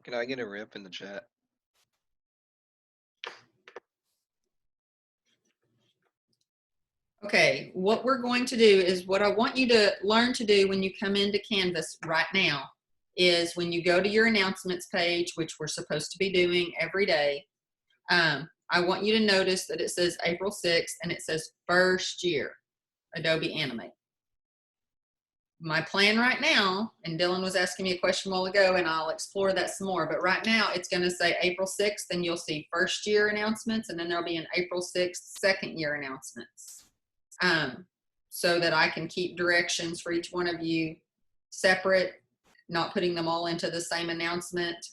Can I get a rip in the chat? Okay, what we're going to do is what I want you to learn to do when you come into Canvas right now is when you go to your announcements page, which we're supposed to be doing every day, I want you to notice that it says April 6th and it says first year Adobe Animate. My plan right now, and Dylan was asking me a question a while ago, and I'll explore that some more, but right now it's going to say April 6th, and you'll see first year announcements, and then there'll be an April 6th second year announcements, so that I can keep directions for each one of you separate, not putting them all into the same announcement,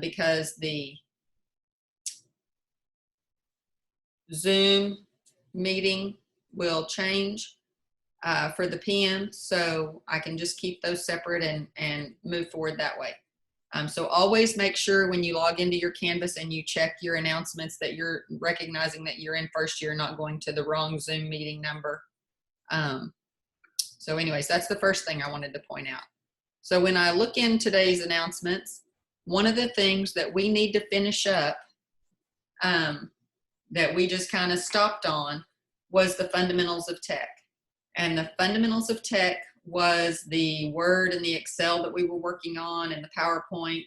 because the Zoom meeting will change for the PM, so I can just keep those separate and move forward that way. So always make sure when you log into your Canvas and you check your announcements that you're recognizing that you're in first year, not going to the wrong Zoom meeting number. So anyways, that's the first thing I wanted to point out. So when I look in today's announcements, one of the things that we need to finish up that we just kind of stopped on was the fundamentals of tech. And the fundamentals of tech was the Word and the Excel that we were working on and the PowerPoint,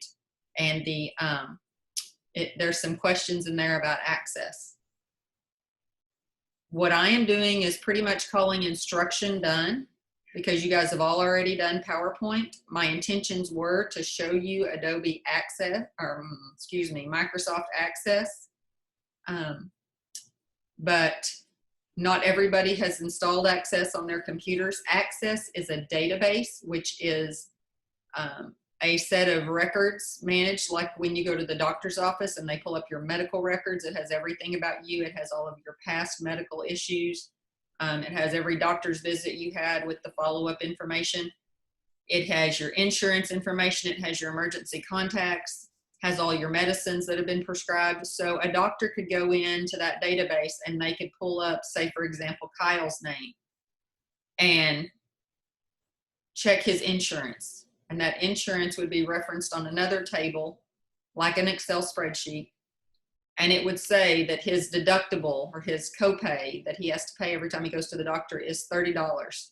and the there's some questions in there about access. What I am doing is pretty much calling instruction done, because you guys have all already done PowerPoint. My intentions were to show you Adobe Access, or excuse me, Microsoft Access. But not everybody has installed Access on their computers. Access is a database, which is a set of records managed, like when you go to the doctor's office and they pull up your medical records. It has everything about you. It has all of your past medical issues. It has every doctor's visit you had with the follow-up information. It has your insurance information. It has your emergency contacts, has all your medicines that have been prescribed. So a doctor could go into that database and they could pull up, say, for example, Kyle's name and check his insurance. And that insurance would be referenced on another table, like an Excel spreadsheet. And it would say that his deductible or his copay that he has to pay every time he goes to the doctor is $30.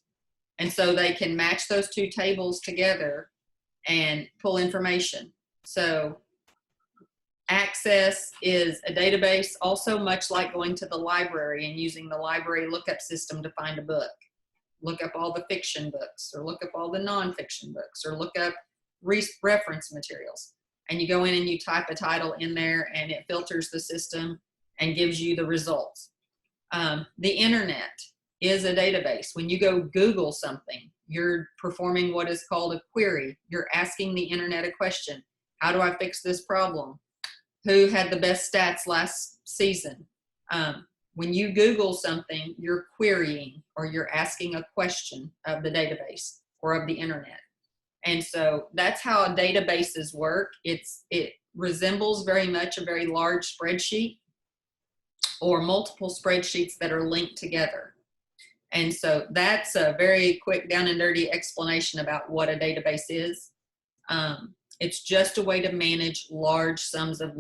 And so they can match those two tables together and pull information. So Access is a database, also much like going to the library and using the library lookup system to find a book. Look up all the fiction books, or look up all the nonfiction books, or look up reference materials. And you go in and you type a title in there and it filters the system and gives you the results. The internet is a database. When you go Google something, you're performing what is called a query. You're asking the internet a question. How do I fix this problem? Who had the best stats last season? When you Google something, you're querying or you're asking a question of the database or of the internet. And so that's how databases work. It resembles very much a very large spreadsheet or multiple spreadsheets that are linked together. And so that's a very quick down and dirty explanation about what a database is. It's just a way to manage large sums of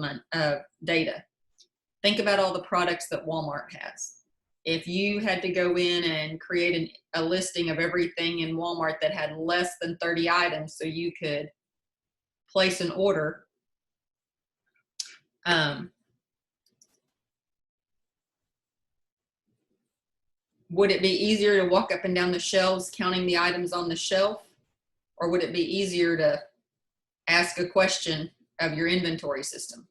data. Think about all the products that Walmart has. If you had to go in and create a listing of everything in Walmart that had less than 30 items so you could place an order, would it be easier to walk up and down the shelves counting the items on the shelf? Or would it be easier to ask a question of your inventory system?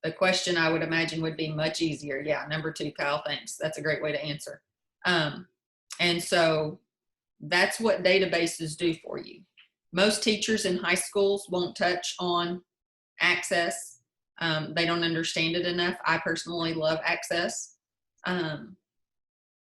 The question I would imagine would be much easier. Yeah, number 2, Kyle, thanks. That's a great way to answer. And so that's what databases do for you. Most teachers in high schools won't touch on Access. They don't understand it enough. I personally love Access.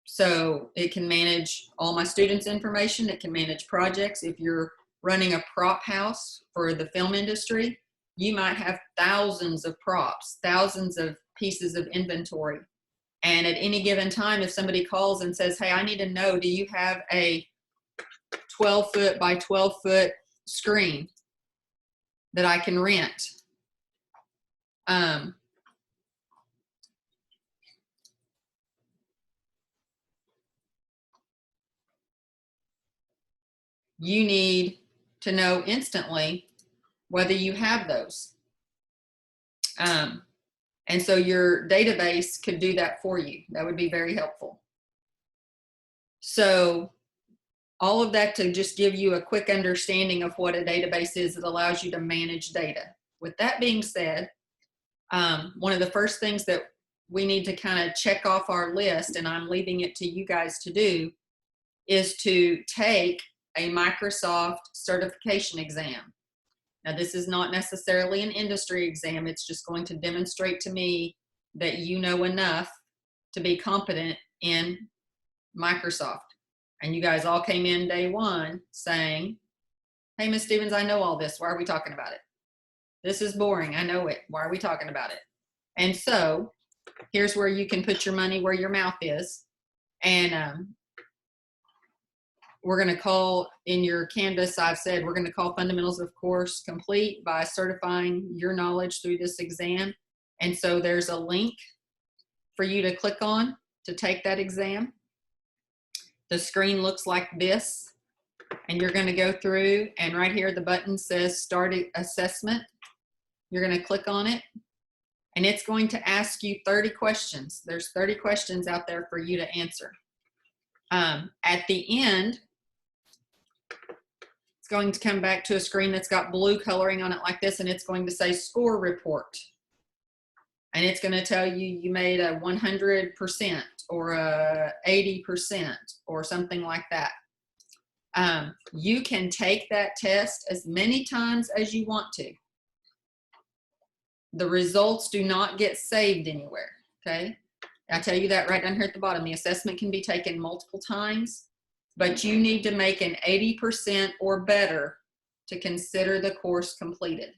So it can manage all my students' information. It can manage projects. If you're running a prop house for the film industry, you might have thousands of props, thousands of pieces of inventory. And at any given time, if somebody calls and says, hey, I need to know, do you have a 12-foot by 12-foot screen? that I can rent. You need to know instantly whether you have those. And so your database could do that for you. That would be very helpful. So all of that to just give you a quick understanding of what a database is. It allows you to manage data. With that being said, one of the first things that we need to kind of check off our list, and I'm leaving it to you guys to do, is to take a Microsoft certification exam. Now, this is not necessarily an industry exam. It's just going to demonstrate to me that you know enough to be competent in Microsoft. And you guys all came in day one saying, hey, Ms. Stevens, I know all this. Why are we talking about it? This is boring. I know it. Why are we talking about it? And so here's where you can put your money where your mouth is. And we're going to call in your Canvas, I've said, we're going to call Fundamentals of Course complete by certifying your knowledge through this exam. And so there's a link for you to click on to take that exam. The screen looks like this, and you're going to go through, and right here the button says Start Assessment. You're going to click on it, and it's going to ask you 30 questions. There's 30 questions out there for you to answer. At the end, it's going to come back to a screen that's got blue coloring on it like this, and it's going to say Score Report. And it's going to tell you you made a 100% or a 80% or something like that. You can take that test as many times as you want to. The results do not get saved anywhere, okay? I tell you that right down here at the bottom. The assessment can be taken multiple times, but you need to make an 80% or better to consider the course completed.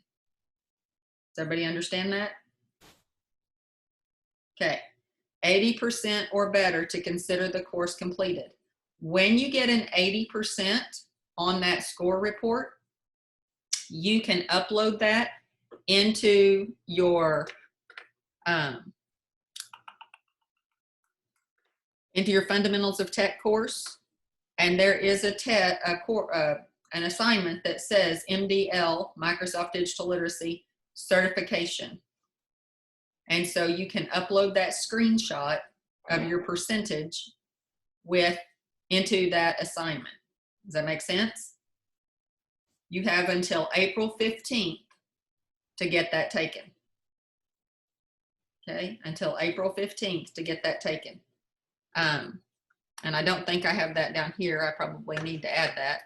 Does everybody understand that? Okay, 80% or better to consider the course completed. When you get an 80% on that score report, you can upload that into your Fundamentals of Tech course, and there is an assignment that says MDL, Microsoft Digital Literacy Certification. And so you can upload that screenshot of your percentage into that assignment. Does that make sense? You have until April 15th to get that taken. Okay, until April 15th to get that taken. And I don't think I have that down here. I probably need to add that.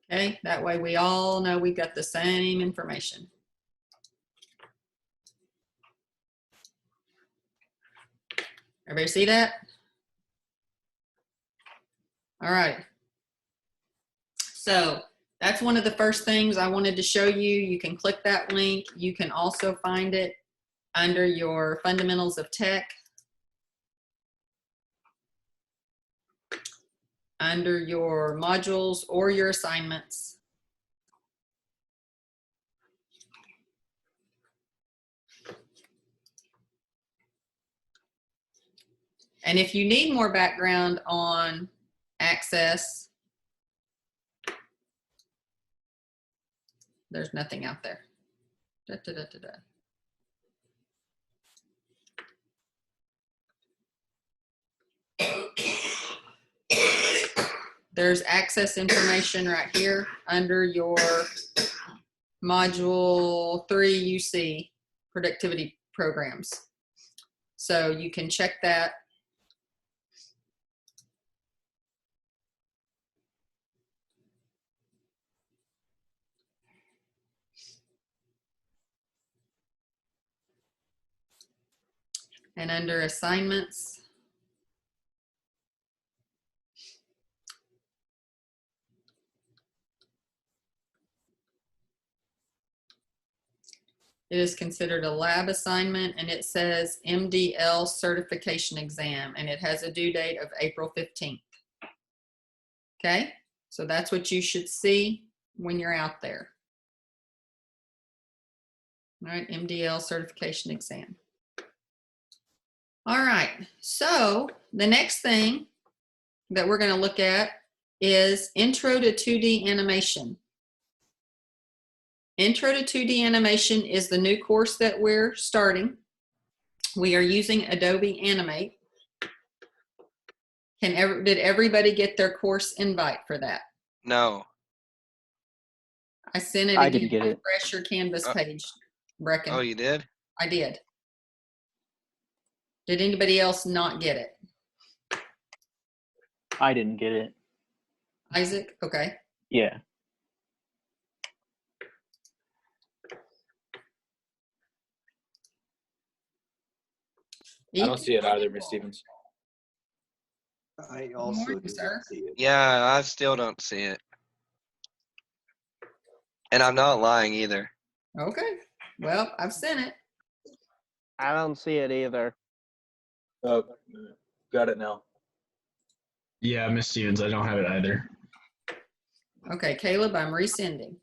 Okay, that way we all know we've got the same information. Everybody see that? All right. So that's one of the first things I wanted to show you. You can click that link. You can also find it under your Fundamentals of Tech, under your modules or your assignments. And if you need more background on Access, there's nothing out there. There's Access information right here under your Module 3 UC Productivity Programs. So you can check that. And under Assignments, It is considered a lab assignment, and it says MDL certification exam, and it has a due date of April 15th. Okay, so that's what you should see when you're out there. All right, MDL certification exam. All right, so the next thing that we're going to look at is Intro to 2D Animation. Intro to 2D Animation is the new course that we're starting. We are using Adobe Animate. Did everybody get their course invite for that? No. I sent it I again. didn't get it. Refresh your Canvas page, Brecken. Oh, you did? I did. Did anybody else not get it? I didn't get it. Isaac? Okay. Yeah. I don't see it either, Miss Stevens. I also morning, do sir. not see it. Yeah, I still don't see it. And I'm not lying either. Okay. Well, I've sent it. I don't see it either. Oh, got it now. Yeah, Miss Stevens, I don't have it either. Okay, Caleb, I'm resending.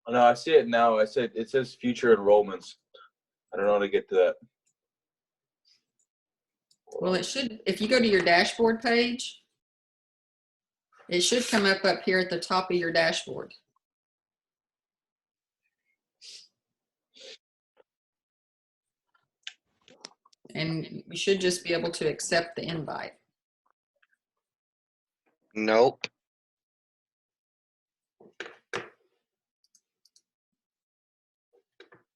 Oh, no, I see it now. It says future enrollments. I don't know how to get to that. Well, it should, if you go to your dashboard page, it should come up here at the top of your dashboard. And you should just be able to accept the invite. Nope.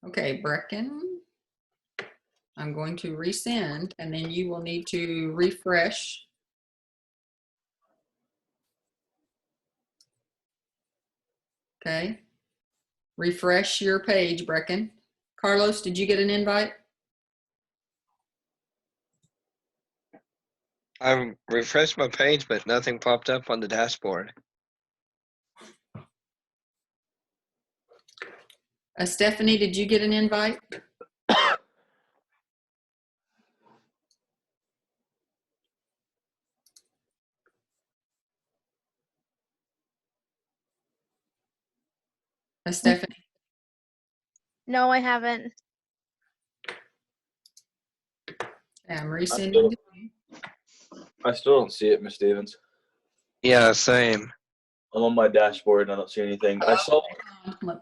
Okay, Brecken, I'm going to resend, and then you will need to refresh. Okay, refresh your page, Brecken. Carlos, did you get an invite? I refreshed my page, but nothing popped up on the dashboard. Stephanie, did you get an invite? Stephanie? No, I haven't. I'm resending. I still don't see it, Miss Stevens. Yeah, same. I'm on my dashboard and I don't see anything. I saw.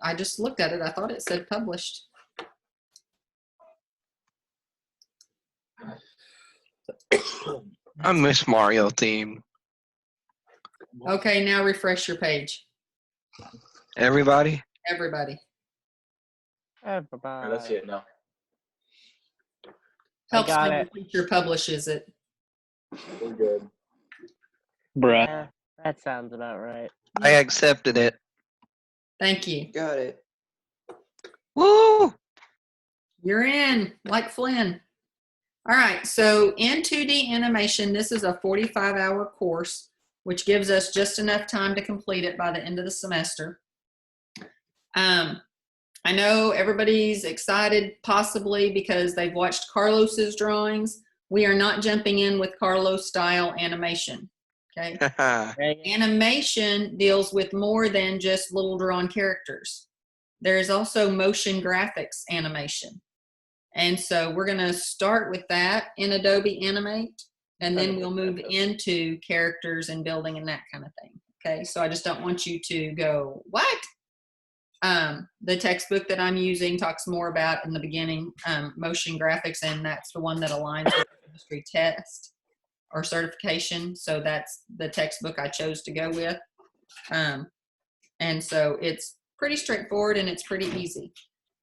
I just looked at it. I thought it said published. I miss Mario theme. Okay, now refresh your page. Everybody? Everybody. Everybody. I see it now. Helps got when it. the teacher publishes it. We're good. Bruh. Yeah, that sounds about right. I accepted it. Thank you. Got it. Woo! You're in, like Flynn. All right, so in 2D animation, this is a 45-hour course, which gives us just enough time to complete it by the end of the semester. I know everybody's excited possibly because they've watched Carlos's drawings. We are not jumping in with Carlos style animation, okay? Animation deals with more than just little drawn characters. There's also motion graphics animation. And so we're gonna start with that in Adobe Animate, and then we'll move into characters and building and that kind of thing, okay? So I just don't want you to go, what? The textbook that I'm using talks more about in the beginning motion graphics, and that's the one that aligns with the industry test or certification. So that's the textbook I chose to go with. And so it's pretty straightforward and it's pretty easy.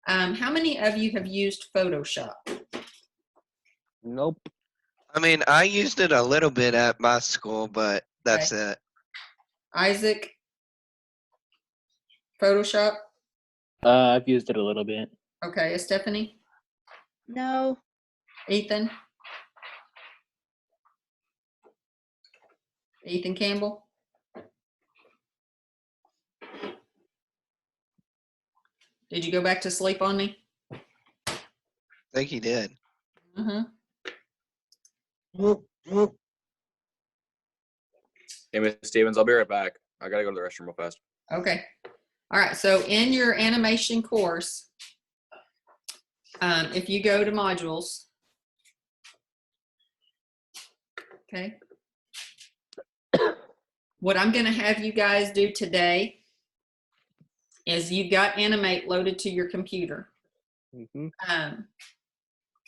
How many of you have used Photoshop? Nope. I mean, I used it a little bit at my school, but that's it. Isaac, Photoshop? I've used it a little bit. Okay, Stephanie? No. Ethan? Ethan Campbell? Did you go back to sleep on me? think he did. Mm-hmm. Hey, Miss Stevens, I'll be right back. I gotta go to the restroom real fast. Okay. All right. So in your animation course, if you go to modules, okay, what I'm going to have you guys do today is you've got Animate loaded to your computer. Mm-hmm.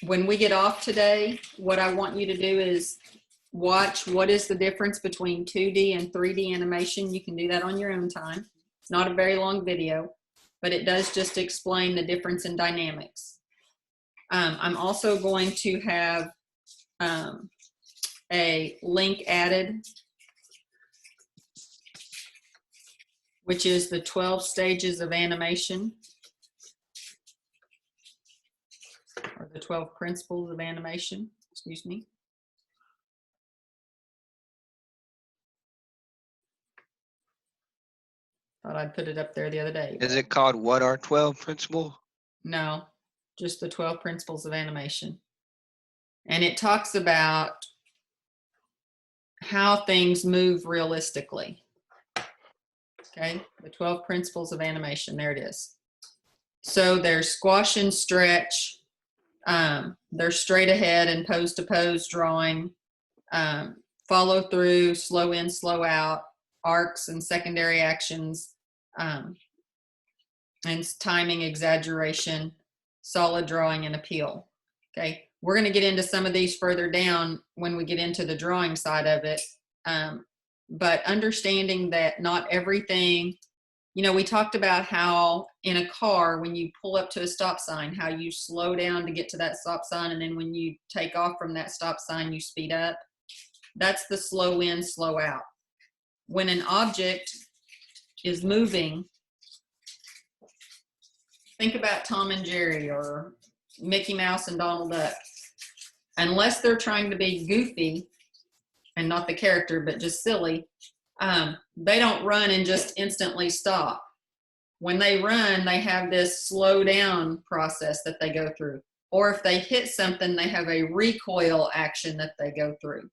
When we get off today, what I want you to do is watch what is the difference between 2D and 3D animation. You can do that on your own time. It's not a very long video, but it does just explain the difference in dynamics. I'm also going to have a link added, which is the 12 stages of animation, or the 12 principles of animation, excuse me. Thought I'd put it up there the other day. Is it called What Are 12 Principle? No, just the 12 principles of animation. And it talks about how things move realistically. Okay, the 12 principles of animation, there it is. So there's squash and stretch, there's straight ahead and pose to pose drawing, follow through, slow in, slow out, arcs and secondary actions, and timing, exaggeration, solid drawing, and appeal. Okay, we're going to get into some of these further down when we get into the drawing side of it. But understanding that not everything, you know, we talked about how in a car, when you pull up to a stop sign, how you slow down to get to that stop sign, and then when you take off from that stop sign, you speed up. That's the slow in, slow out. When an object is moving, think about Tom and Jerry or Mickey Mouse and Donald Duck. Unless they're trying to be goofy, and not the character, but just silly, they don't run and just instantly stop. When they run, they have this slow down process that they go through. Or if they hit something, they have a recoil action that they go through.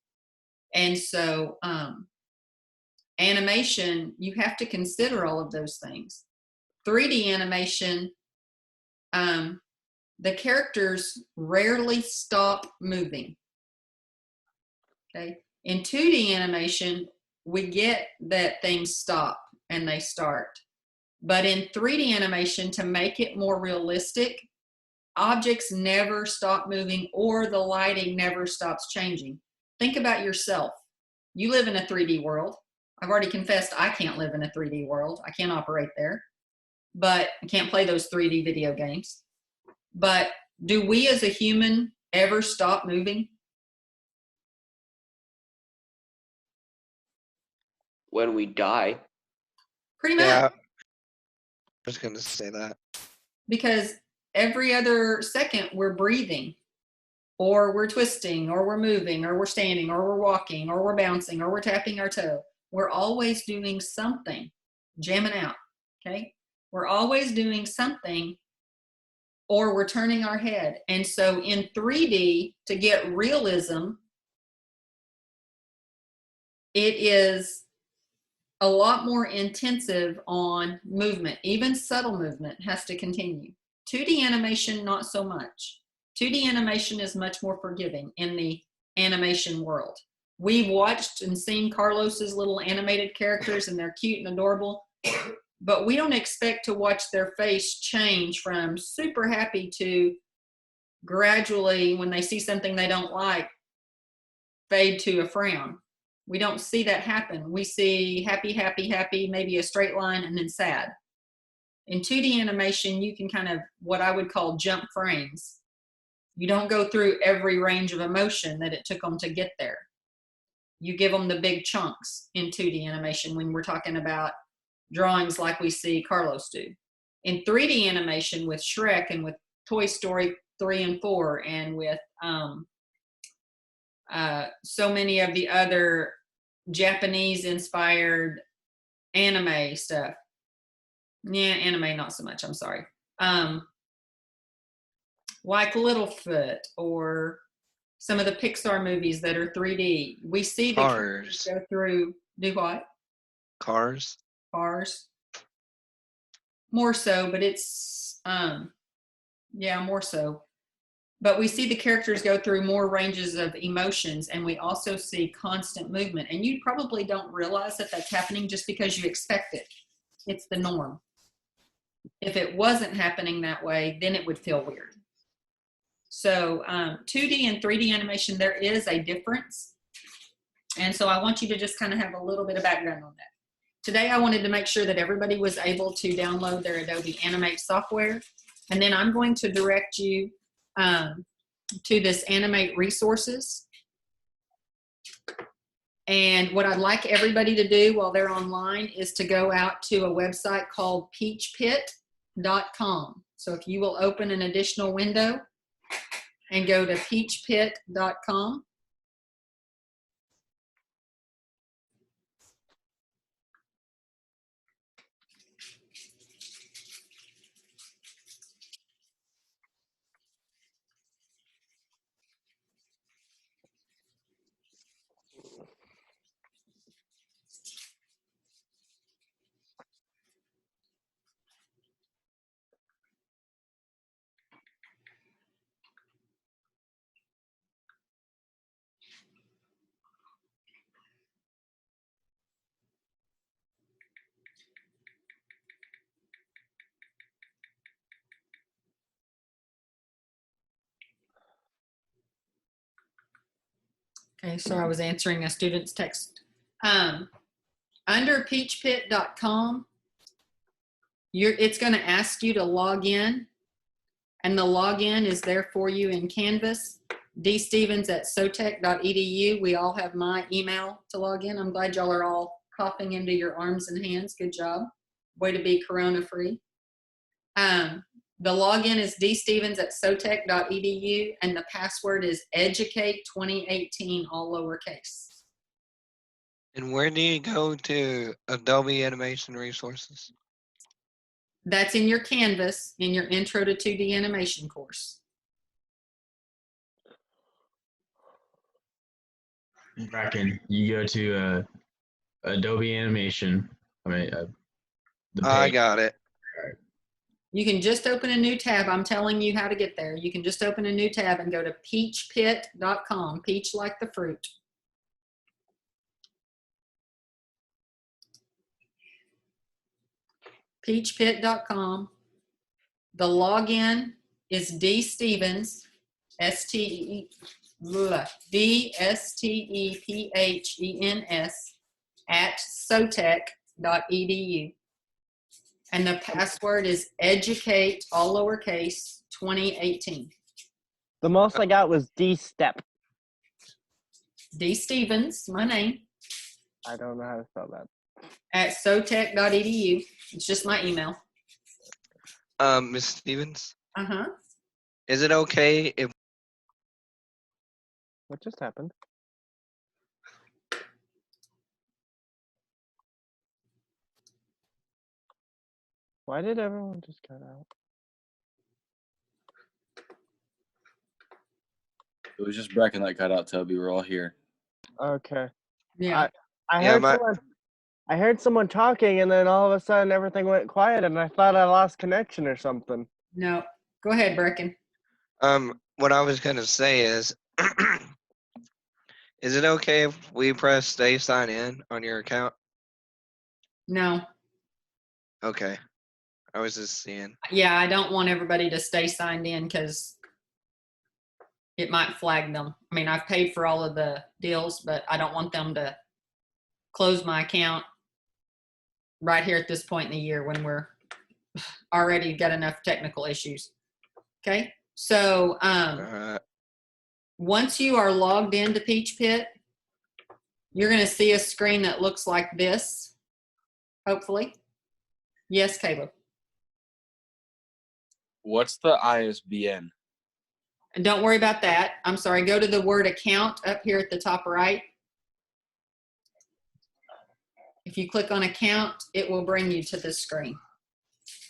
And so animation, you have to consider all of those things. 3D animation, the characters rarely stop moving. Okay. In 2D animation, we get that things stop and they start. But in 3D animation, to make it more realistic, objects never stop moving or the lighting never stops changing. Think about yourself. You live in a 3D world. I've already confessed I can't live in a 3D world. I can't operate there. But I can't play those 3D video games. But do we as a human ever stop moving? When we die. Pretty much. Yeah. I was going to say that. Because every other second we're breathing, or we're twisting, or we're moving, or we're standing, or we're walking, or we're bouncing, or we're tapping our toe. We're always doing something, jamming out, okay? We're always doing something, or we're turning our head. And so in 3D, to get realism, it is a lot more intensive on movement. Even subtle movement has to continue. 2D animation, not so much. 2D animation is much more forgiving in the animation world. We've watched and seen Carlos's little animated characters, and they're cute and adorable, but we don't expect to watch their face change from super happy to gradually, when they see something they don't like, fade to a frown. We don't see that happen. We see happy, happy, happy, maybe a straight line, and then sad. In 2D animation, you can kind of, what I would call jump frames. You don't go through every range of emotion that it took them to get there. You give them the big chunks in 2D animation when we're talking about drawings like we see Carlos do. In 3D animation with Shrek and with Toy Story 3 and 4 and with so many of the other Japanese-inspired anime stuff. Yeah, anime, not so much, I'm sorry. like Littlefoot or some of the Pixar movies that are 3D. We see the characters Cars. go through, do what? Cars. Cars. More so, but it's, yeah, more so. But we see the characters go through more ranges of emotions, and we also see constant movement. And you probably don't realize that that's happening just because you expect it. It's the norm. If it wasn't happening that way, then it would feel weird. So 2D and 3D animation, there is a difference. And so I want you to just kind of have a little bit of background on that. Today, I wanted to make sure that everybody was able to download their Adobe Animate software. And then I'm going to direct you to this Animate resources. And what I'd like everybody to do while they're online is to go out to a website called peachpit.com. So if you will open an additional window and go to peachpit.com. Okay, so I was answering a student's text. Under peachpit.com, it's going to ask you to log in, and the login is there for you in Canvas. dstevens@sotech.edu. We all have my email to log in. I'm glad y'all are all coughing into your arms and hands. Good job. Way to be corona-free. The login is dstevens@sotech.edu, and the password is educate2018, all lowercase. And where do you go to Adobe Animation Resources? That's in your Canvas, in your Intro to 2D Animation course. Bracken, you go to Adobe Animation. The I page. got it. You can just open a new tab. I'm telling you how to get there. You can just open a new tab and go to peachpit.com, peach like the fruit. Peachpit.com. The login is dstevens, DSTEPHENS @sotech.edu. And the password is educate, all lowercase, 2018. The most I got was D-Step. D. Stevens, my name, I don't know how to spell that. @sotech.edu. It's just my email. Ms. Stevens, Uh-huh. is it okay if What just happened? Why did everyone just cut out? It was just Bracken that got out, Toby. We're all here. Okay. Yeah. I Yeah, heard someone talking, and then all of a sudden everything went quiet, and I thought I lost connection or something. No. Go ahead, Brecken. what I was gonna say is, is it okay if we press stay sign in on your account? No. Okay. I was just seeing. Yeah, I don't want everybody to stay signed in because it might flag them. I mean, I've paid for all of the deals, but I don't want them to close my account right here at this point in the year when we're already got enough technical issues. Okay, so once you are logged into Peach Pit, you're going to see a screen that looks like this, hopefully. Yes, Caleb. What's the ISBN? And don't worry about that. I'm sorry. Go to the word account up here at the top right. If you click on account, it will bring you to this screen.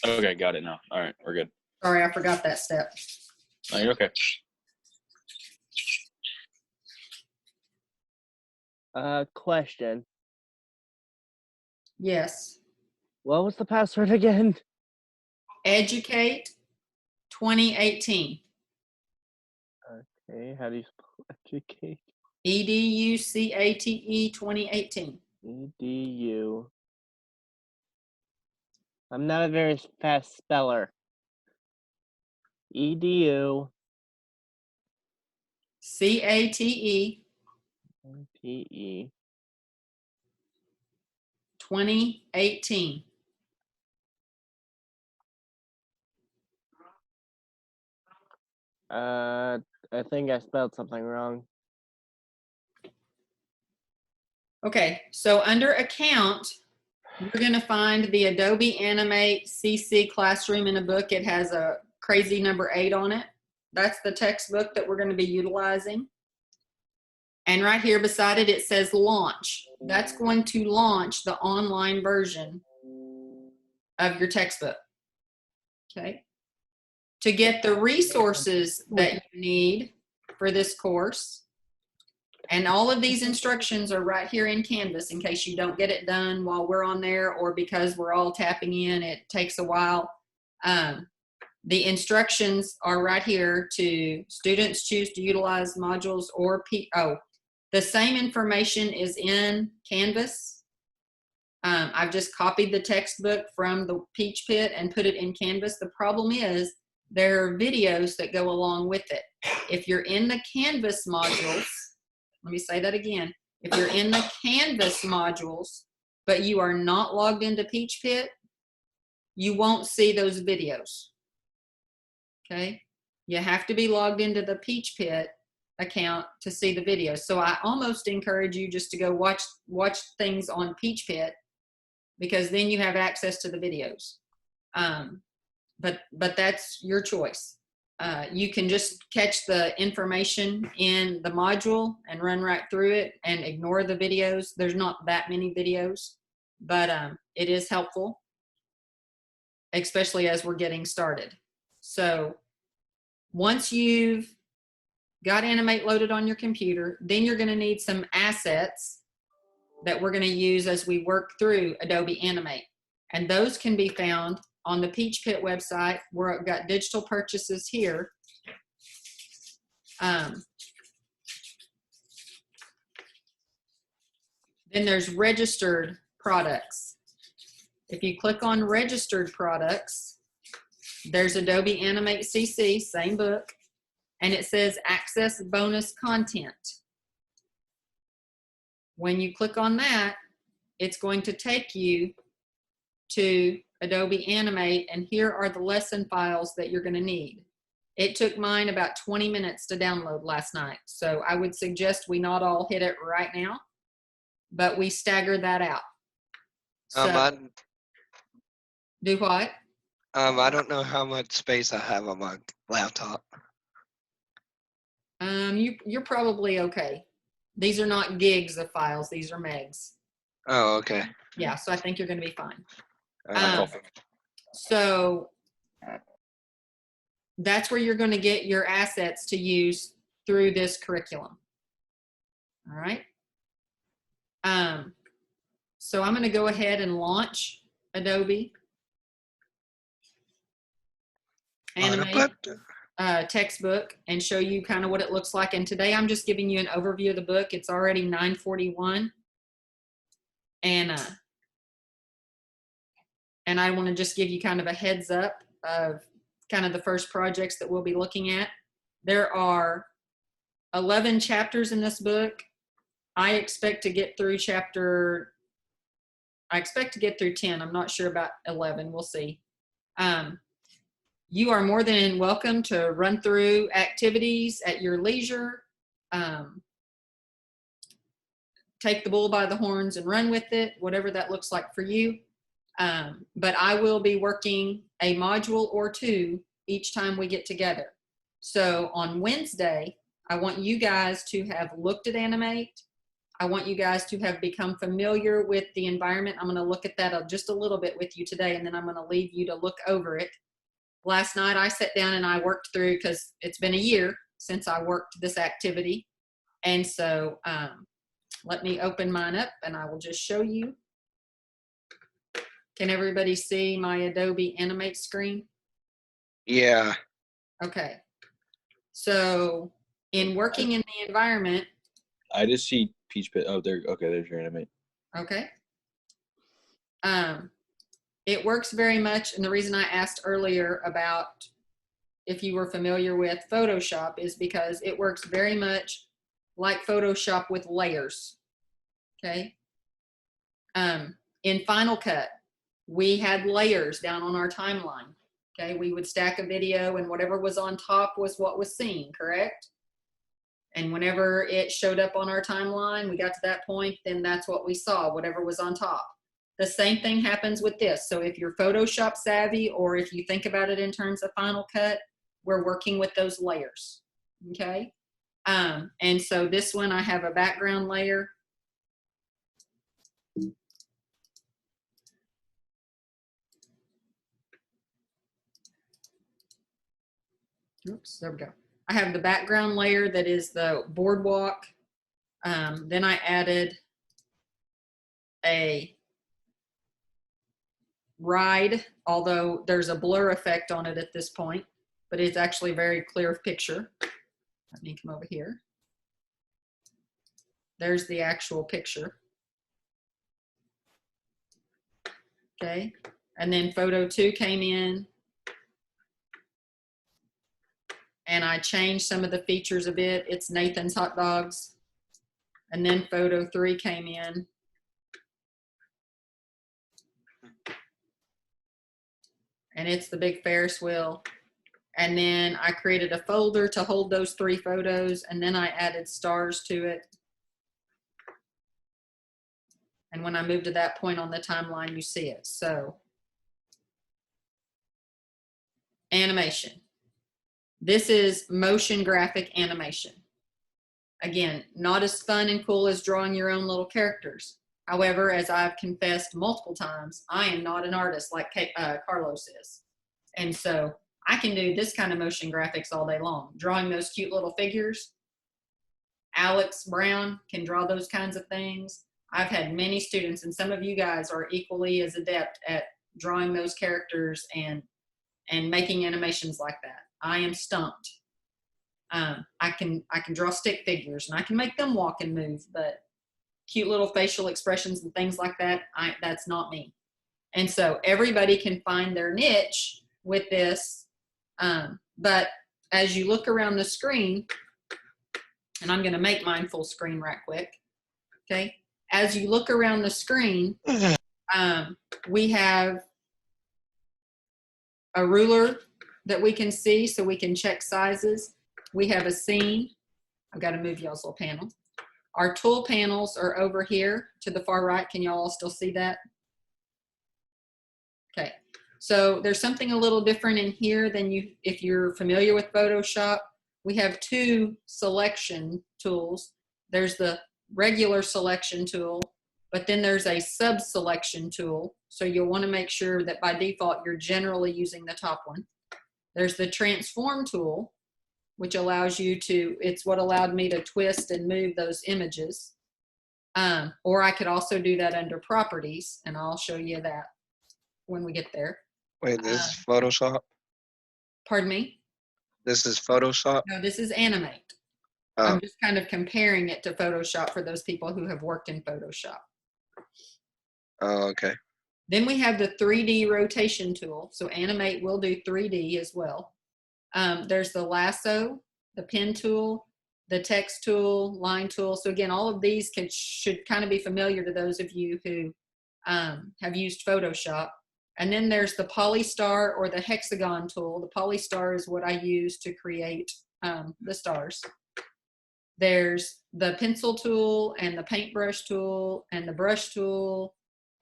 Okay, got it now. All right, we're good. Sorry, I forgot that step. Oh, you're okay. Question. Yes. What was the password again? Educate 2018. Okay, how do you spell educate? EDUCATE 2018. EDU. I'm not a very fast speller. EDU. CATE PE. 2018. I think I spelled something wrong. Okay, so under account, you're going to find the Adobe Animate CC Classroom in a book. It has a crazy number 8 on it. That's the textbook that we're going to be utilizing. And right here beside it, it says launch. That's going to launch the online version of your textbook. Okay. To get the resources that you need for this course, and all of these instructions are right here in Canvas in case you don't get it done while we're on there or because we're all tapping in, it takes a while. The instructions are right here to students choose to utilize modules or the same information is in Canvas. I've just copied the textbook from the Peach Pit and put it in Canvas. The problem is there are videos that go along with it. If you're in the Canvas modules, let me say that again. If you're in the Canvas modules, but you are not logged into Peach Pit, you won't see those videos. Okay? You have to be logged into the Peach Pit account to see the videos. So I almost encourage you just to go watch things on Peach Pit because then you have access to the videos. But that's your choice. You can just catch the information in the module and run right through it and ignore the videos. There's not that many videos, but it is helpful, especially as we're getting started. So once you've got Animate loaded on your computer, then you're going to need some assets that we're going to use as we work through Adobe Animate. And those can be found on the Peach Pit website where I've got digital purchases here. Then there's registered products. If you click on registered products, there's Adobe Animate CC, same book, and it says access bonus content. When you click on that, it's going to take you to Adobe Animate, and here are the lesson files that you're going to need. It took mine about 20 minutes to download last night, so I would suggest we not all hit it right now, but we stagger that out. So, do what? I don't know how much space I have on my laptop. You're probably okay. These are not gigs of files; these are megs. Oh, okay. Yeah, so I think you're going to be fine. All right. So that's where you're going to get your assets to use through this curriculum. All right. So I'm going to go ahead and launch Adobe Animate textbook and show you kind of what it looks like. And today I'm just giving you an overview of the book. It's already 9:41. And I want to just give you kind of a heads up of kind of the first projects that we'll be looking at. There are 11 chapters in this book. I expect to get through 10. I'm not sure about 11. We'll see. You are more than welcome to run through activities at your leisure. Take the bull by the horns and run with it, whatever that looks like for you. But I will be working a module or two each time we get together. So on Wednesday, I want you guys to have looked at Animate. I want you guys to have become familiar with the environment. I'm going to look at that just a little bit with you today, and then I'm going to leave you to look over it. last night I sat down and I worked through, because it's been a year since I worked this activity. And so let me open mine up and I will just show you. Can everybody see my Adobe Animate screen? Yeah. Okay. So in working in the environment, I just see Peach Pit. Oh, there. Okay, there's your animate. okay. It works very much, and the reason I asked earlier about if you were familiar with Photoshop is because it works very much like Photoshop with layers, okay? In Final Cut, we had layers down on our timeline, okay? We would stack a video and whatever was on top was what was seen, correct? And whenever it showed up on our timeline, we got to that point, then that's what we saw, whatever was on top. The same thing happens with this. So if you're Photoshop savvy, or if you think about it in terms of Final Cut, we're working with those layers, okay? And so this one, I have a background layer. Oops, there we go. I have the background layer that is the boardwalk. Then I added a ride, although there's a blur effect on it at this point, but it's actually a very clear picture. Let me come over here. There's the actual picture. Okay, and then photo 2 came in and I changed some of the features a bit. It's Nathan's hot dogs. And then photo 3 came in. And it's the big Ferris wheel. And then I created a folder to hold those 3 photos, and then I added stars to it. And when I move to that point on the timeline, you see it. So, animation. This is motion graphic animation. Again, not as fun and cool as drawing your own little characters. However, as I've confessed multiple times, I am not an artist like Carlos is. And so I can do this kind of motion graphics all day long. Drawing those cute little figures. Alex Brown can draw those kinds of things. I've had many students, and some of you guys are equally as adept at drawing those characters and making animations like that. I am stumped. I can draw stick figures and I can make them walk and move, but cute little facial expressions and things like that, that's not me. And so everybody can find their niche with this. But as you look around the screen, and I'm going to make mine full screen right quick. Okay. As you look around the screen, we have a ruler that we can see so we can check sizes. We have a scene. I've got to move y'all's little panel. Our tool panels are over here to the far right. Can y'all still see that? Okay. So there's something a little different in here than if you're familiar with Photoshop. We have 2 selection tools. There's the regular selection tool, but then there's a sub-selection tool. So you'll want to make sure that by default, you're generally using the top one. There's the transform tool, which allows you to, it's what allowed me to twist and move those images. Or I could also do that under properties, and I'll show you that when we get there. Wait, this is Photoshop? Pardon me? This is Photoshop? No, this is Animate. I'm just kind of comparing it to Photoshop for those people who have worked in Photoshop. Oh, okay. Then we have the 3D rotation tool. So Animate will do 3D as well. There's the lasso, the pen tool, the text tool, line tool. So again, all of these should kind of be familiar to those of you who have used Photoshop. And then there's the polystar or the hexagon tool. The polystar is what I use to create the stars. There's the pencil tool and the paintbrush tool and the brush tool.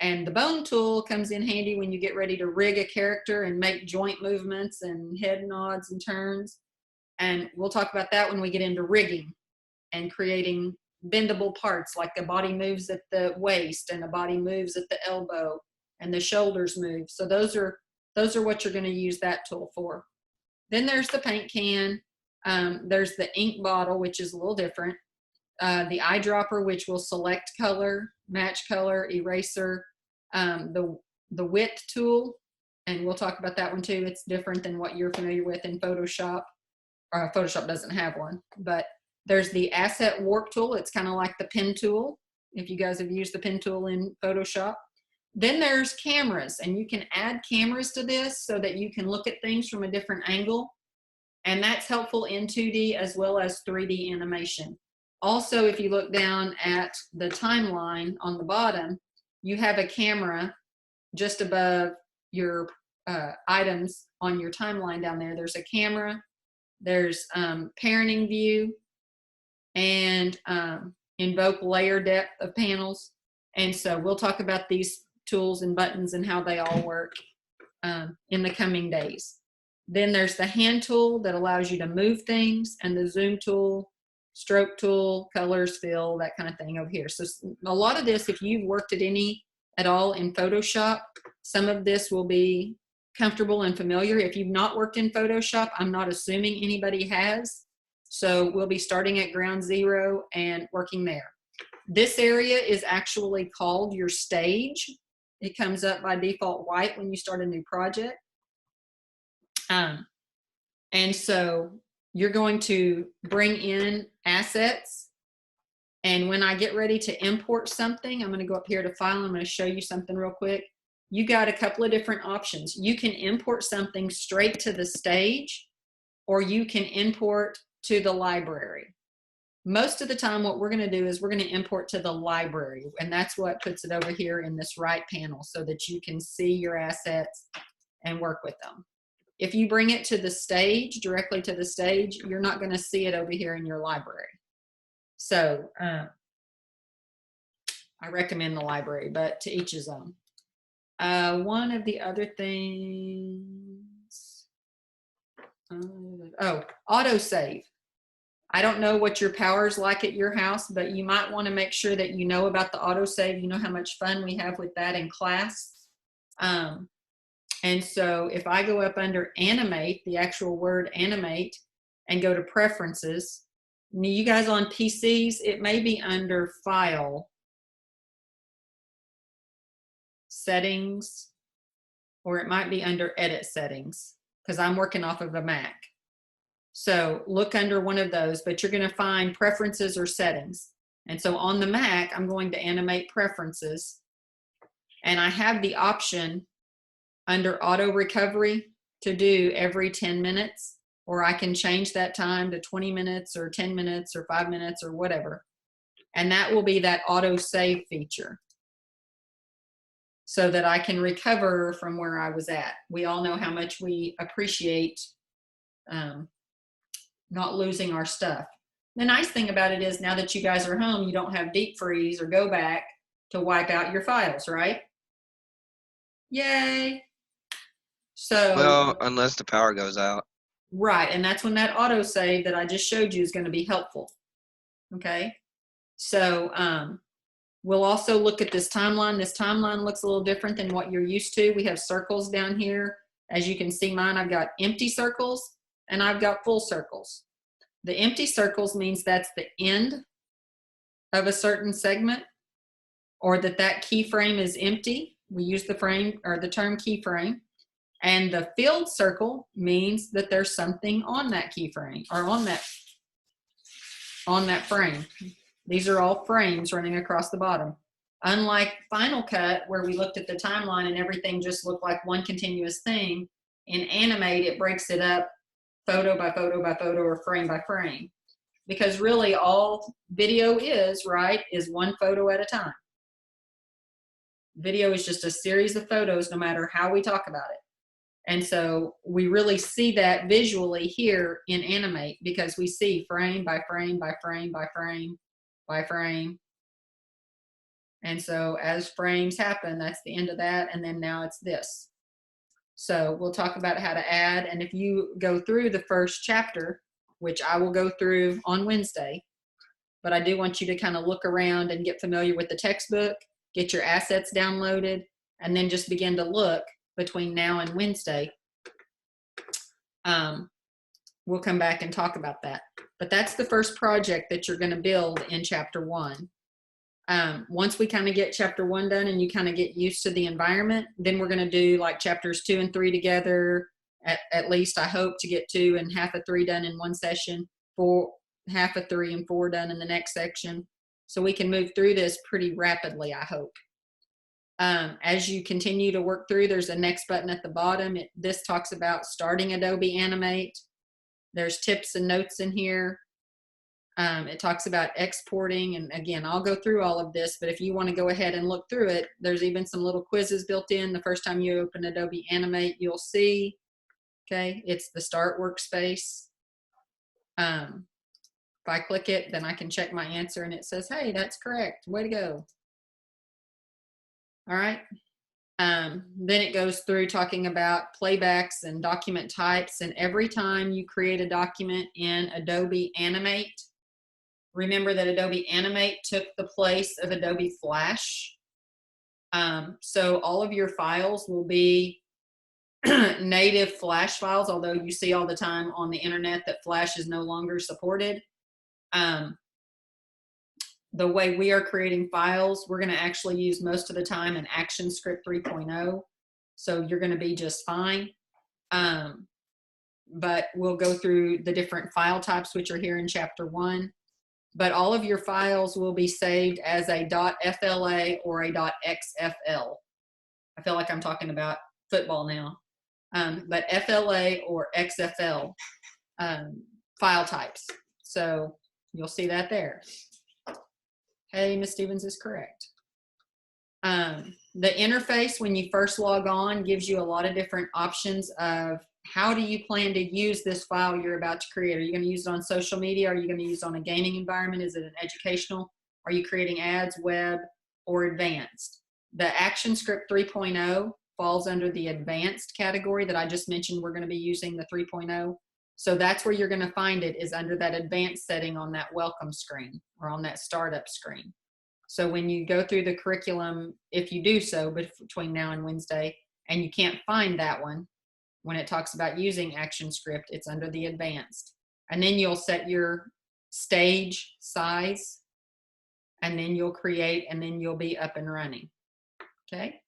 And the bone tool comes in handy when you get ready to rig a character and make joint movements and head nods and turns. And we'll talk about that when we get into rigging and creating bendable parts, like the body moves at the waist and the body moves at the elbow and the shoulders move. So those are Those are what you're going to use that tool for. Then there's the paint can. There's the ink bottle, which is a little different. The eyedropper, which will select color, match color, eraser. The width tool, and we'll talk about that one too. It's different than what you're familiar with in Photoshop. Photoshop doesn't have one, but there's the asset warp tool. It's kind of like the pen tool, if you guys have used the pen tool in Photoshop. Then there's cameras, and you can add cameras to this so that you can look at things from a different angle. And that's helpful in 2D as well as 3D animation. Also, if you look down at the timeline on the bottom, you have a camera just above your items on your timeline down there. There's a camera, there's parenting view, and invoke layer depth of panels. And so we'll talk about these tools and buttons and how they all work in the coming days. Then there's the hand tool that allows you to move things, and the zoom tool, stroke tool, colors, fill, that kind of thing over here. So a lot of this, if you've worked at all in Photoshop, some of this will be comfortable and familiar. If you've not worked in Photoshop, I'm not assuming anybody has. So we'll be starting at ground zero and working there. This area is actually called your stage. It comes up by default white when you start a new project. And so you're going to bring in assets. And when I get ready to import something, I'm going to go up here to file. I'm going to show you something real quick. You got a couple of different options. You can import something straight to the stage, or you can import to the library. Most of the time, what we're going to do is we're going to import to the library, and that's what puts it over here in this right panel so that you can see your assets and work with them. If you bring it to the stage, directly to the stage, you're not going to see it over here in your library. So I recommend the library, but to each his own. One of the other things, autosave. I don't know what your power is like at your house, but you might want to make sure that you know about the autosave. You know how much fun we have with that in class. And so if I go up under animate, the actual word animate, and go to preferences, you guys on PCs, it may be under file, settings, or it might be under edit settings, because I'm working off of a Mac. So look under one of those, but you're going to find preferences or settings. And so on the Mac, I'm going to animate preferences, and I have the option under auto recovery to do every 10 minutes, or I can change that time to 20 minutes or 10 minutes or 5 minutes or whatever. And that will be that auto save feature so that I can recover from where I was at. We all know how much we appreciate not losing our stuff. The nice thing about it is now that you guys are home, you don't have deep freeze or go back to wipe out your files, right? Yay. So, Well, unless the power goes out. right, and that's when that auto save that I just showed you is going to be helpful. Okay, so we'll also look at this timeline. This timeline looks a little different than what you're used to. We have circles down here. As you can see mine, I've got empty circles and I've got full circles. The empty circles means that's the end of a certain segment, or that keyframe is empty. We use the term keyframe. And the filled circle means that there's something on that keyframe or on that frame. These are all frames running across the bottom. Unlike Final Cut, where we looked at the timeline and everything just looked like one continuous thing, in Animate, it breaks it up photo by photo by photo or frame by frame. Because really all video is one photo at a time. Video is just a series of photos no matter how we talk about it. And so we really see that visually here in Animate because we see frame by frame by frame by frame by frame. And so as frames happen, that's the end of that. And then now it's this. So we'll talk about how to add. And if you go through the first chapter, which I will go through on Wednesday, but I do want you to kind of look around and get familiar with the textbook, get your assets downloaded, and then just begin to look between now and Wednesday, we'll come back and talk about that. But that's the first project that you're going to build in chapter 1. Once we kind of get chapter 1 done and you kind of get used to the environment, then we're going to do like chapters 2 and 3 together. At least I hope to get 2 and half of 3 done in one session, half of 3 and 4 done in the next section. So we can move through this pretty rapidly, I hope. As you continue to work through, there's a next button at the bottom. This talks about starting Adobe Animate. There's tips and notes in here. It talks about exporting. And again, I'll go through all of this, but if you want to go ahead and look through it, there's even some little quizzes built in. The first time you open Adobe Animate, you'll see, okay, it's the Start Workspace. If I click it, then I can check my answer and it says, hey, that's correct. Way to go. All right. Then it goes through talking about playbacks and document types. And every time you create a document in Adobe Animate, remember that Adobe Animate took the place of Adobe Flash. So all of your files will be native Flash files, although you see all the time on the internet that Flash is no longer supported. The way we are creating files, we're going to actually use most of the time an ActionScript 3.0. So you're going to be just fine. But we'll go through the different file types, which are here in chapter 1. But all of your files will be saved as a .fla or a .xfl. I feel like I'm talking about football now. But FLA or XFL file types. So you'll see that there. Hey, Ms. Stevens is correct. The interface when you first log on gives you a lot of different options of how do you plan to use this file you're about to create. Are you going to use it on social media? Are you going to use it on a gaming environment? Is it an educational? Are you creating ads, web, or advanced? The ActionScript 3.0 falls under the advanced category that I just mentioned. We're going to be using the 3.0. So that's where you're going to find it, is under that advanced setting on that welcome screen or on that startup screen. So when you go through the curriculum, if you do so between now and Wednesday, and you can't find that one, when it talks about using ActionScript, it's under the advanced. And then you'll set your stage size, and then you'll create, and then you'll be up and running. Okay?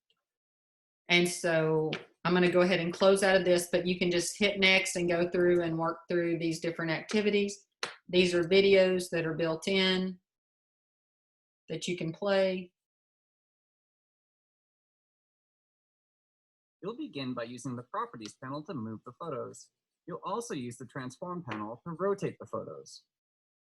And so I'm going to go ahead and close out of this, but you can just hit next and go through and work through these different activities. These are videos that are built in that you can play. You'll begin by using the Properties panel to move the photos. You'll also use the Transform panel to rotate the photos.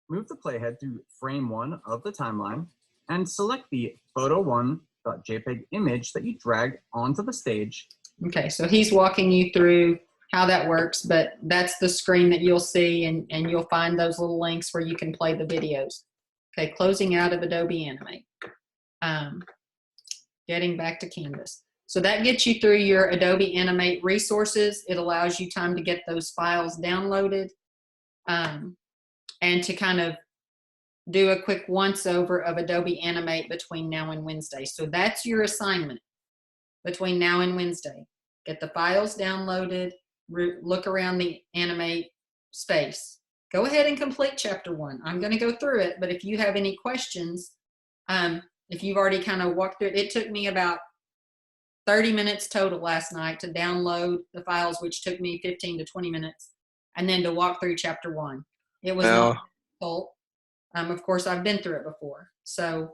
Move the playhead to frame 1 of the timeline and select the photo1.jpg image that you dragged onto the stage. Okay, so he's walking you through how that works, but that's the screen that you'll see, and you'll find those little links where you can play the videos. Okay, closing out of Adobe Animate. Getting back to Canvas. So that gets you through your Adobe Animate resources. It allows you time to get those files downloaded and to kind of do a quick once over of Adobe Animate between now and Wednesday. So that's your assignment between now and Wednesday. Get the files downloaded, look around the Animate space. Go ahead and complete chapter 1. I'm going to go through it, but if you have any questions, if you've already kind of walked through it, it took me about 30 minutes total last night to download the files, which took me 15 to 20 minutes, and then to walk through chapter 1. It was not difficult. Of course, I've been through it before, so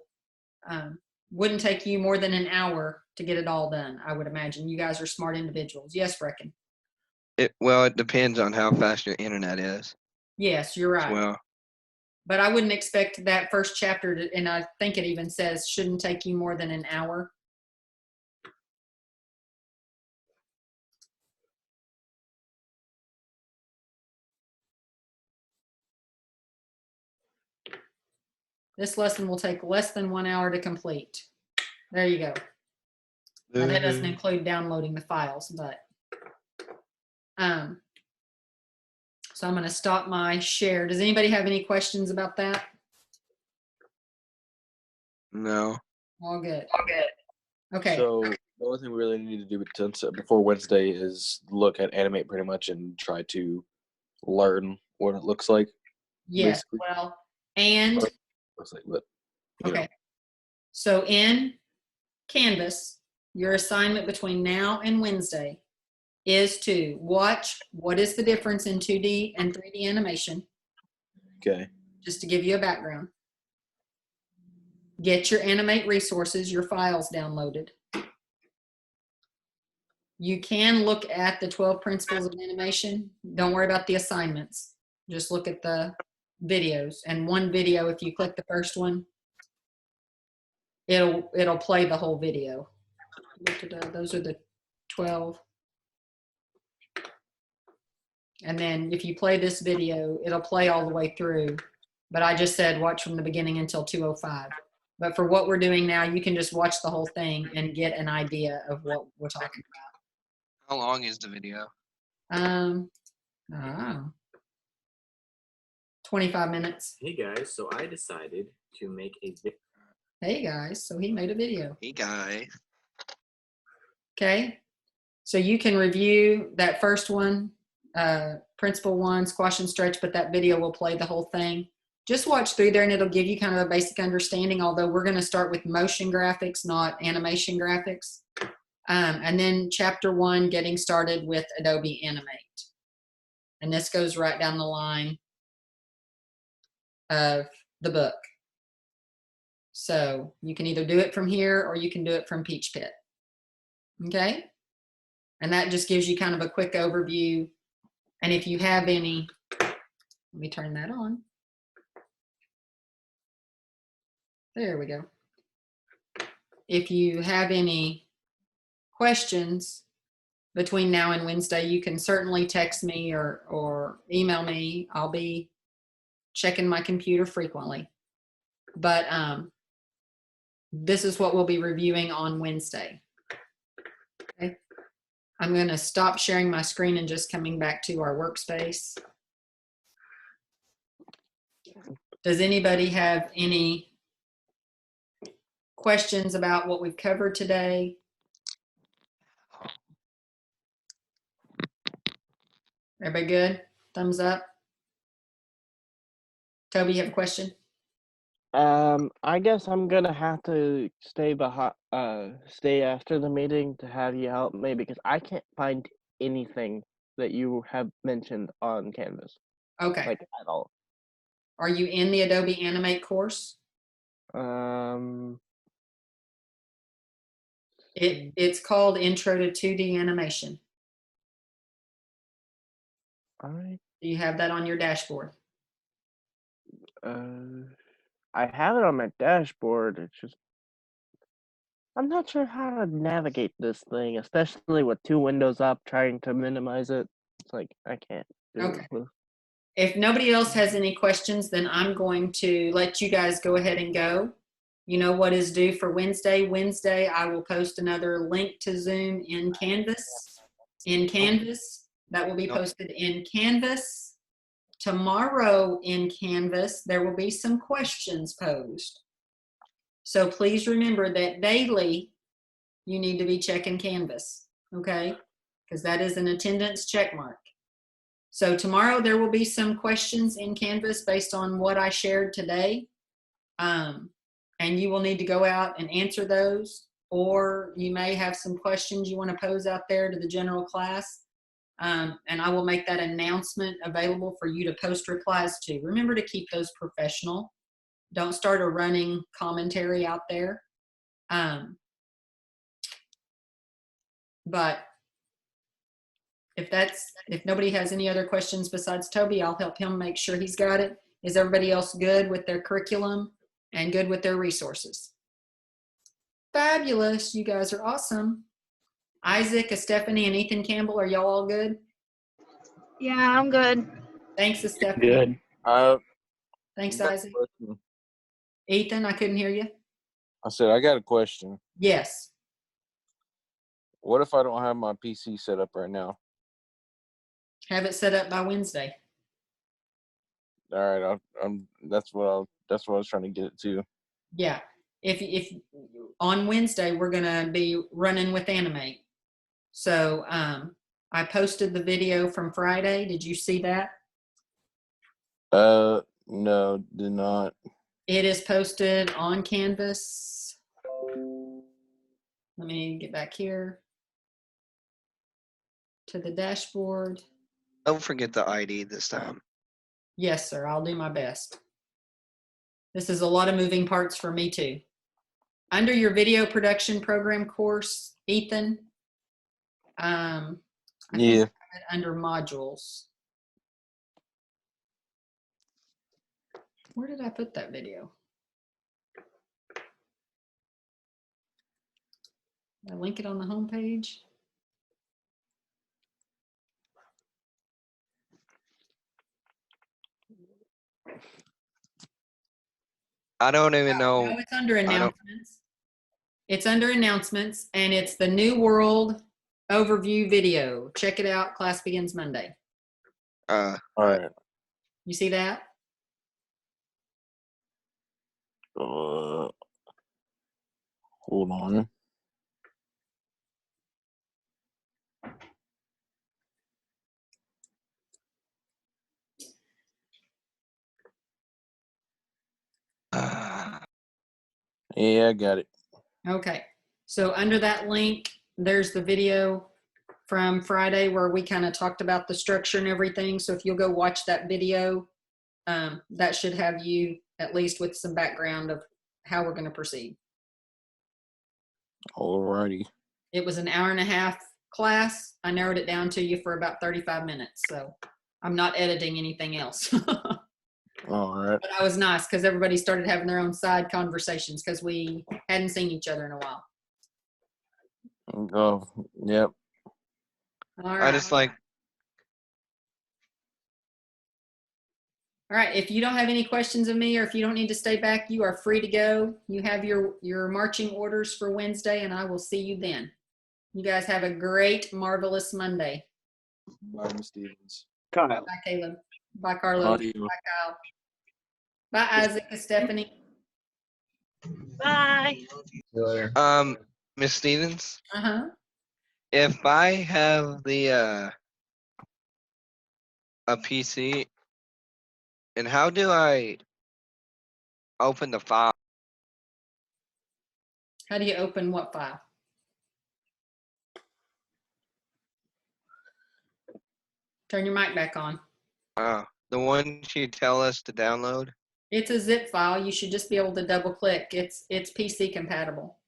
wouldn't take you more than an hour to get it all done, I would imagine. You guys are smart individuals. Yes, Brecken? Well, it depends on how fast your internet is. Yes, you're right. Well, but I wouldn't expect that first chapter to, and I think it even says shouldn't take you more than an hour. This lesson will take less than 1 hour to complete. There you go. Now, that doesn't include downloading the files, but so I'm going to stop my share. Does anybody have any questions about that? No. All good. All good. Okay. So The only thing we really need to do before Wednesday is look at Animate pretty much and try to learn what it looks like. Yes, Basically. well, and, Looks like, but you know. okay. So in Canvas, your assignment between now and Wednesday is to watch what is the difference in 2D and 3D animation, Okay. just to give you a background. Get your Animate resources, your files downloaded. You can look at the 12 principles of animation. Don't worry about the assignments. Just look at the videos. And one video, if you click the first one, it'll play the whole video. Those are the 12. And then if you play this video, it'll play all the way through. But I just said watch from the beginning until 2:05. But for what we're doing now, you can just watch the whole thing and get an idea of what we're talking How long is the video? about. 25 minutes. Hey guys, so I decided to make a video. Hey guys, so he made a video. Hey, guy. Okay. So you can review that first one, principle one, squash and stretch, but that video will play the whole thing. Just watch through there and it'll give you kind of a basic understanding, although we're going to start with motion graphics, not animation graphics. And then chapter one, getting started with Adobe Animate. And this goes right down the line of the book. So you can either do it from here or you can do it from Peach Pit. Okay? And that just gives you kind of a quick overview. And if you have any, let me turn that on. There we go. If you have any questions between now and Wednesday, you can certainly text me or email me. I'll be checking my computer frequently. But this is what we'll be reviewing on Wednesday. Okay. I'm going to stop sharing my screen and just coming back to our workspace. Does anybody have any questions about what we've covered today? Everybody good? Thumbs up. Toby, you have a question? I guess I'm gonna have to stay stay after the meeting to have you help me because I can't find anything that you have mentioned on Canvas, Okay. like at all. Are you in the Adobe Animate course? It's called Intro to 2D Animation. I Do you have that on your dashboard? I have it on my dashboard. It's just I'm not sure how to navigate this thing, especially with two windows up, trying to minimize it. It's like I can't do Okay. it. If nobody else has any questions, then I'm going to let you guys go ahead and go. You know what is due for Wednesday. Wednesday, I will post another link to Zoom in Canvas. That will be posted in Canvas. Tomorrow in Canvas, there will be some questions posed. So please remember that daily, you need to be checking Canvas, okay? Because that is an attendance check mark. So tomorrow there will be some questions in Canvas based on what I shared today. And you will need to go out and answer those, or you may have some questions you want to pose out there to the general class. And I will make that announcement available for you to post replies to. Remember to keep those professional. Don't start a running commentary out there. But if nobody has any other questions besides Toby, I'll help him make sure he's got it. Is everybody else good with their curriculum and good with their resources? Fabulous. You guys are awesome. Isaac, Stephanie, and Ethan Campbell, are y'all all good? Yeah, I'm good. Thanks, Stephanie. Good. Thanks, got a Isaac. question. Ethan, I couldn't hear you. I said I got a question. Yes. What if I don't have my PC set up right now? Have it set up by Wednesday. All right, that's what I was trying to get it to. Yeah. if on Wednesday we're gonna be running with Animate. So I posted the video from Friday. Did you see that? No, did not. It is posted on Canvas. Let me get back here to the dashboard. Don't forget the ID this time. Yes, sir. I'll do my best. This is a lot of moving parts for me too. Under your video production program course, Ethan, I think Yeah. I have it under modules. Where did I put that video? Did I link it on the homepage? I don't even know. No, it's under I don't. announcements. It's under announcements, and it's the New World Overview video. Check it out. Class begins Monday. All right. You see that? Hold on. Yeah, I got it. Okay. So under that link, there's the video from Friday where we kind of talked about the structure and everything. So if you'll go watch that video, that should have you at least with some background of how we're going to proceed. Alrighty. It was an hour and a half class. I narrowed it down to you for about 35 minutes. So I'm not editing anything else. All right. But I was nice because everybody started having their own side conversations because we hadn't seen each other in a while. Oh, yep. All right. I just like. All right. If you don't have any questions of me or if you don't need to stay back, you are free to go. You have your marching orders for Wednesday, and I will see you then. You guys have a great, marvelous Monday. Bye, Miss Stevens. Bye, Caleb. Bye, Carlos. Bye. Bye, Kyle. Bye, Isaac and Stephanie. Bye. See you later. Miss Stevens, Uh-huh. if I have the a PC, and how do I open the file? How do you open what file? Turn your mic back on. The one you tell us to download? It's a zip file. You should just be able to double click. It's PC compatible.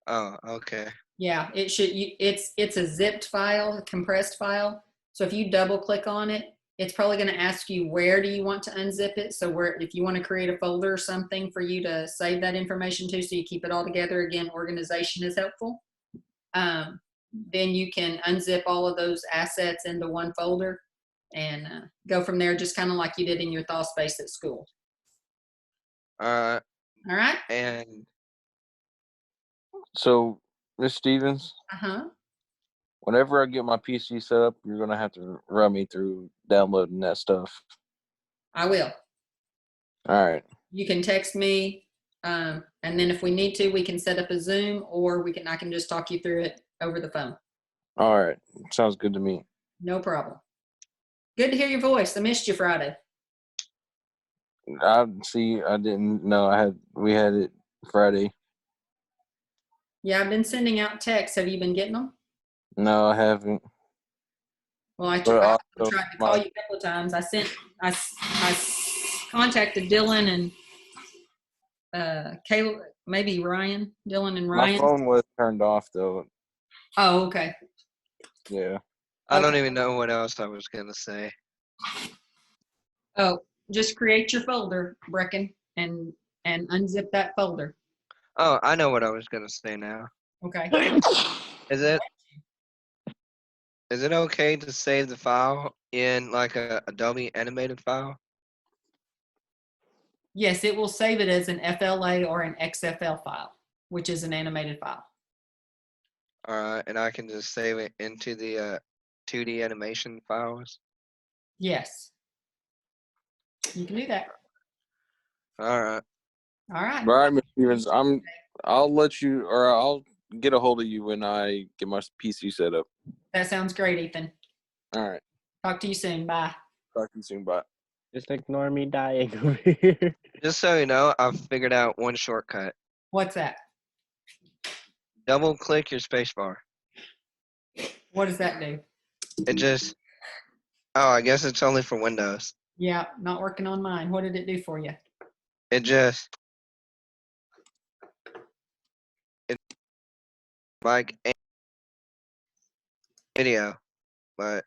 Oh, okay. Yeah, it should. It's a zipped file, a compressed file. So if you double click on it, it's probably going to ask you where do you want to unzip it. So where, if you want to create a folder or something for you to save that information to, so you keep it all together. Again, organization is helpful. Then you can unzip all of those assets into one folder and go from there, just kind of like you did in your thaw space at school. All right. And So, Miss Stevens, Uh-huh. whenever I get my PC set up, you're gonna have to run me through downloading that stuff. I will. All right. You can text me, and then if we need to, we can set up a Zoom, or I can just talk you through it over the phone. All right. Sounds good to me. No problem. Good to hear your voice. I missed you Friday. I didn't know we had it Friday. Yeah, I've been sending out texts. Have you been getting them? No, I haven't. Well, I But tried also, to call you a couple of times. I contacted Dylan and Caleb, maybe Ryan, Dylan and my Ryan. phone was turned off though. Oh, okay. Yeah. I don't Okay. even know what else I was gonna say. Oh, just create your folder, Brecken, and unzip that folder. Oh, I know what I was gonna say now. Okay. Is it okay to save the file in like a Adobe animated file? Yes, it will save it as an FLA or an XFL file, which is an animated file. And I can just save it into the 2D animation files. Yes. You can do that. All right. All right. All right, Miss Stevens. I'll let you, or I'll get a hold of you when I get my PC set up. That sounds great, Ethan. All right. Talk to you soon. Bye. Talk to you soon. Bye. Just ignore me dying over here. Just so you know, I've figured out one shortcut. What's that? Double click your spacebar. What does that do? It just, oh, I guess it's only for Windows. Yeah, not working on mine. What did it do for you? It just, like a video, but